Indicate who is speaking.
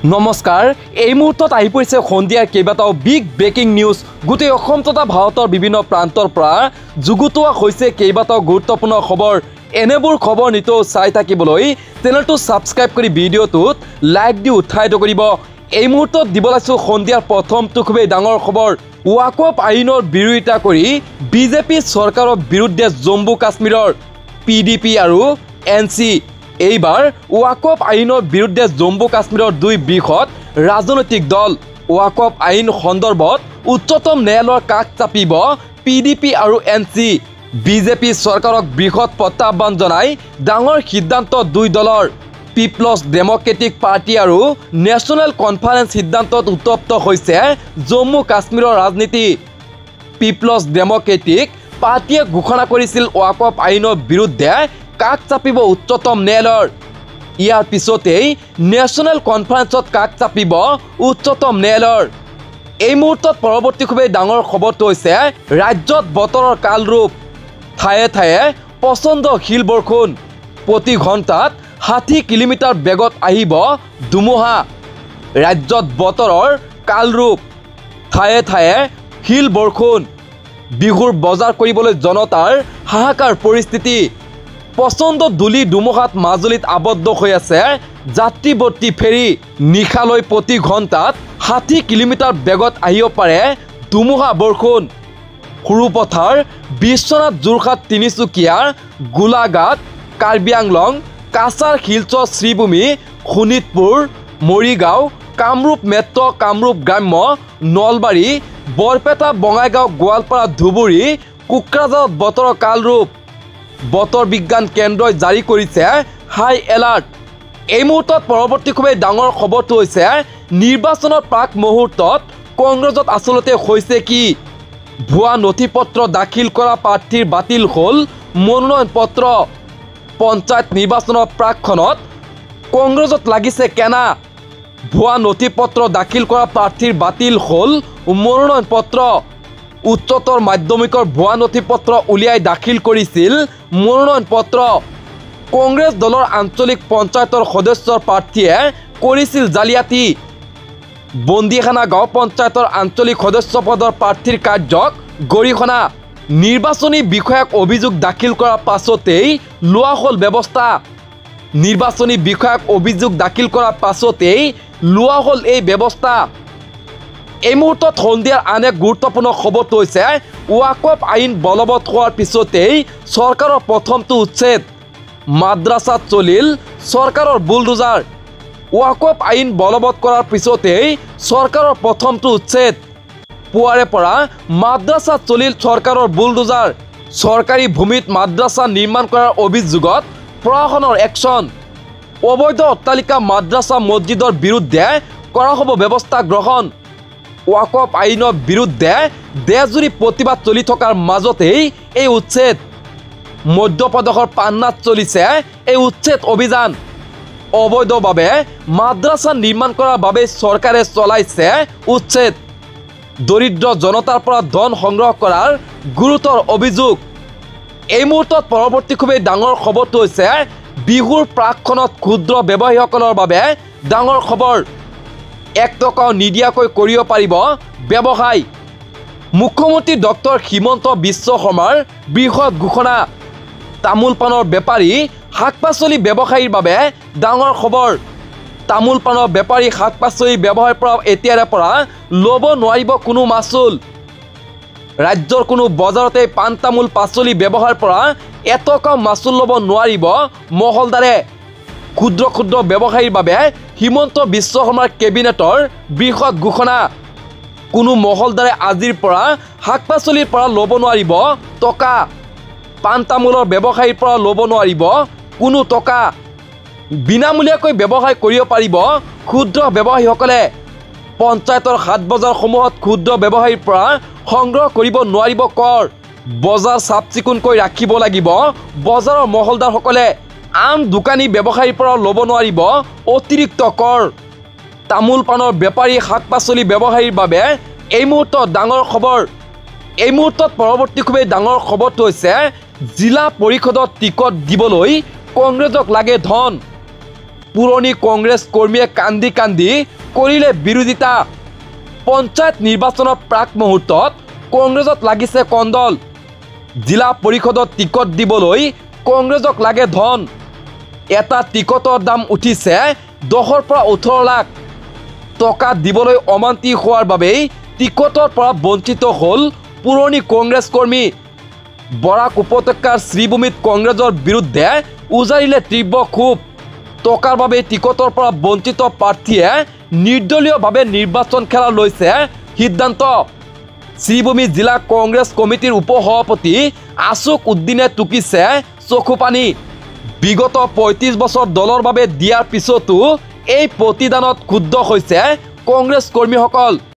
Speaker 1: নমস্কাৰ এই মুহূৰ্তত আহি পৰিছে সন্ধিয়াৰ কেইবাটাও বিগ ব্ৰেকিং নিউজ গোটেই অসম তথা ভাৰতৰ বিভিন্ন প্ৰান্তৰ পৰা যুগুতোৱা হৈছে কেইবাটাও গুৰুত্বপূৰ্ণ খবৰ এনেবোৰ খবৰ নিতৌ চাই থাকিবলৈ চেনেলটো সাবস্ক্ৰাইব কৰি ভিডিঅ'টোত লাইক দি উৎসাহিত কৰিব এই মুহূৰ্তত দিব লাইছো সন্ধিয়াৰ প্ৰথমটো খুবেই ডাঙৰ খবৰ ওয়াকফ আইনৰ বিৰোধিতা কৰি বিজেপি চৰকাৰৰ বিৰুদ্ধে জম্মু কাশ্মীৰৰ পিডিপি আৰু এনচি এইবাৰ ওয়াকফ আইনৰ বিৰুদ্ধে জম্মু কাশ্মীৰৰ দুই বৃহৎ ৰাজনৈতিক দল ওয়াকফ আইন সন্দৰ্ভত উচ্চতম ন্যায়ালয়ৰ কাষ চাপিব পিডিপি আৰু এনচি বিজেপি চৰকাৰক বৃহৎ প্ৰত্যাহ্বান জনাই ডাঙৰ সিদ্ধান্ত দুই দলৰ পিপলছ ডেমক্ৰেটিক পাৰ্টি আৰু নেশ্যনেল কনফাৰেন্স সিদ্ধান্তত উত্তপ্ত হৈছে জম্মু কাশ্মীৰৰ ৰাজনীতি পিপলছ ডেমক্ৰেটিক পাৰ্টিয়ে ঘোষণা কৰিছিল ওয়াকফ আইনৰ বিৰুদ্ধে কাষ চাপিব উচ্চতম ন্যায়ালয়ৰ ইয়াৰ পিছতেই নেশ্যনেল কনফাৰেন্সত কাষ চাপিব উচ্চতম ন্যায়ালয়ৰ এই মুহূৰ্তত পৰৱৰ্তী খুবেই ডাঙৰ খবৰটো হৈছে ৰাজ্যত বতৰৰ কালৰূপ ঠায়ে ঠায়ে পচন্দশীল বৰষুণ প্ৰতি ঘণ্টাত 60 কিলোমিটাৰ বেগত আহিব ধুমুহা ৰাজ্যত বতৰৰ কালৰূপ ঠায়ে ঠায়ে শিল বৰষুণ বিহুৰ বজাৰ কৰিবলৈ জনতাৰ হাহাকাৰ পৰিস্থিতি পচন্দ ধূলি ধুমুহাত মাজুলীত আবদ্ধ হৈ আছে যাত্ৰীবৰ্তী ফেৰী নিশালৈ প্ৰতি ঘণ্টাত 60 কিলোমিটাৰ বেগত আহিব পাৰে ধুমুহা বৰষুণ সৰুপথাৰ বিশ্বনাথ যোৰহাট তিনিচুকীয়া গোলাঘাট কাৰ্বি আংলং কাছাৰ শিলচৰ শ্ৰীভূমি শোণিতপুৰ মৰিগাঁও কামৰূপ মেট্ৰ কামৰূপ গ্ৰাম্য নলবাৰী বৰপেটা বঙাইগাঁও গোৱালপাৰা ধুবুৰী কোকৰাঝাৰত বতৰৰ কালৰূপ বতৰ বিজ্ঞান কেন্দ্ৰই জাৰি কৰিছে হাই এলাৰ্ট এই মুহূৰ্তত পৰৱৰ্তী খুবেই ডাঙৰ খবৰটো হৈছে নিৰ্বাচনৰ প্ৰাক মুহূৰ্তত কংগ্ৰেছত আচলতে হৈছে কি ভুৱা নথিপত্ৰ দাখিল কৰা প্ৰাৰ্থীৰ বাতিল হ'ল মনোনয়ন পত্ৰ পঞ্চায়ত নিৰ্বাচনৰ প্ৰাকখনত কংগ্ৰেছত লাগিছে কেনা ভুৱা নথিপত্ৰ দাখিল কৰা প্ৰাৰ্থীৰ বাতিল হ'ল মনোনয়ন পত্ৰ উচ্চতৰ মাধ্যমিকৰ ভুৱা নথিপত্ৰ উলিয়াই দাখিল কৰিছিল মনোনয়ন পত্ৰ কংগ্ৰেছ দলৰ আঞ্চলিক পঞ্চায়তৰ সদস্যৰ প্ৰাৰ্থীয়ে কৰিছিল জালিয়াতি বন্দিখানা গাঁও পঞ্চায়তৰ আঞ্চলিক সদস্য পদৰ প্ৰাৰ্থীৰ কাৰ্যক গৰিহণা নিৰ্বাচনী বিষয়াক অভিযোগ দাখিল কৰাৰ পাছতেই লোৱা হ'ল ব্যৱস্থা নিৰ্বাচনী বিষয়াক অভিযোগ দাখিল কৰাৰ পাছতেই লোৱা হ'ল এই ব্যৱস্থা এই মুহূৰ্তত সন্ধিয়াৰ আন এক গুৰুত্বপূৰ্ণ খবৰটো হৈছে ওয়াকফ আইন বলবৎ হোৱাৰ পিছতেই চৰকাৰৰ প্ৰথমটো উচ্ছেদ মাদ্ৰাছাত চলিল চৰকাৰৰ বুলডোজাৰ ওয়াকফ আইন বলবৎ কৰাৰ পিছতেই চৰকাৰৰ প্ৰথমটো উচ্ছেদ পুৱাৰে পৰা মাদ্ৰাছাত চলিল চৰকাৰৰ বুলডোজাৰ চৰকাৰী ভূমিত মাদ্ৰাছা নিৰ্মাণ কৰাৰ অভিযোগত প্ৰশাসনৰ একশ্যন অবৈধ অট্টালিকা মাদ্ৰাছা মছজিদৰ বিৰুদ্ধে কৰা হ'ব ব্যৱস্থা গ্ৰহণ ওয়াকফ আইনৰ বিৰুদ্ধে দেশজুৰি প্ৰতিবাদ চলি থকাৰ মাজতেই এই উচ্ছেদ মধ্যপ্ৰদেশৰ পান্নাত চলিছে এই উচ্ছেদ অভিযান অবৈধভাৱে মাদ্ৰাছা নিৰ্মাণ কৰাৰ বাবে চৰকাৰে চলাইছে উচ্ছেদ দৰিদ্ৰ জনতাৰ পৰা ধন সংগ্ৰহ কৰাৰ গুৰুতৰ অভিযোগ এই মুহূৰ্তত পৰৱৰ্তী খুবেই ডাঙৰ খবৰটো হৈছে বিহুৰ প্ৰাকখনত ক্ষুদ্ৰ ব্যৱসায়ীসকলৰ বাবে ডাঙৰ খবৰ 1 টকাও নিদিয়াকৈ কৰিব পাৰিব ব্যৱসায় মুখ্যমন্ত্ৰী ডক্টৰ হিমন্ত বিশ্ব শৰ্মাৰ বৃহৎ ঘোষণা তামোল পাণৰ বেপাৰী শাক পাচলি ব্যৱসায়ীৰ বাবে ডাঙৰ খবৰ তামোল পাণৰ বেপাৰী শাক পাচলি ব্যৱসায়ৰ পৰা এতিয়াৰে পৰা ল'ব নোৱাৰিব কোনো মাচুল ৰাজ্যৰ কোনো বজাৰতে পাণ তামোল পাচলি ব্যৱসায়ৰ পৰা এটকাও মাচুল ল'ব নোৱাৰিব মহলদাৰে ক্ষুদ্ৰ ক্ষুদ্ৰ ব্যৱসায়ীৰ বাবে হিমন্ত বিশ্ব শৰ্মাৰ কেবিনেটৰ বৃহৎ ঘোষণা কোনো মহলদাৰে আজিৰ পৰা শাক পাচলিৰ পৰা ল'ব নোৱাৰিব টকা পাণ তামোলৰ ব্যৱসায়ীৰ পৰা ল'ব নোৱাৰিব কোনো টকা বিনামূলীয়াকৈ ব্যৱসায় কৰিব পাৰিব ক্ষুদ্ৰ ব্যৱসায়ীসকলে পঞ্চায়তৰ হাট বজাৰসমূহত ক্ষুদ্ৰ ব্যৱসায়ীৰ পৰা সংগ্ৰহ কৰিব নোৱাৰিব কৰ বজাৰ চাফ চিকুণকৈ ৰাখিব লাগিব বজাৰৰ মহলদাৰসকলে আন দোকানী ব্যৱসায়ীৰ পৰা ল'ব নোৱাৰিব অতিৰিক্ত কৰ তামোল পাণৰ বেপাৰী শাক পাচলি ব্যৱসায়ীৰ বাবে এই মুহূৰ্তত ডাঙৰ খবৰ এই মুহূৰ্তত পৰৱৰ্তী খুবেই ডাঙৰ খবৰটো হৈছে জিলা পৰিষদত টিকট দিবলৈ কংগ্ৰেছক লাগে ধন পুৰণি কংগ্ৰেছ কৰ্মীয়ে কান্দি কান্দি কৰিলে বিৰোধিতা পঞ্চায়ত নিৰ্বাচনৰ প্ৰাক মুহূৰ্তত কংগ্ৰেছত লাগিছে কণ্ডল জিলা পৰিষদত টিকট দিবলৈ কংগ্ৰেছক লাগে ধন এটা টিকটৰ দাম উঠিছে 10 পৰা 18 লাখ টকা দিবলৈ অমান্তি হোৱাৰ বাবেই টিকটৰ পৰা বঞ্চিত হ'ল পুৰণি কংগ্ৰেছ কৰ্মী বৰাক উপত্যকাৰ শ্ৰীভূমিত কংগ্ৰেছৰ বিৰুদ্ধে উজাৰিলে তীব্ৰ ক্ষোভ টকাৰ বাবে টিকটৰ পৰা বঞ্চিত প্ৰাৰ্থীয়ে নিৰ্দলীয়ভাৱে নিৰ্বাচন খেলা লৈছে সিদ্ধান্ত শ্ৰীভূমি জিলা কংগ্ৰেছ কমিটিৰ উপসভাপতি আশোক উদ্দিনে টুকিছে চকুপানী বিগত 35 বছৰ দলৰ বাবে দিয়াৰ পিছতো এই প্ৰতিদানত ক্ষুব্ধ হৈছে কংগ্ৰেছ কৰ্মীসকল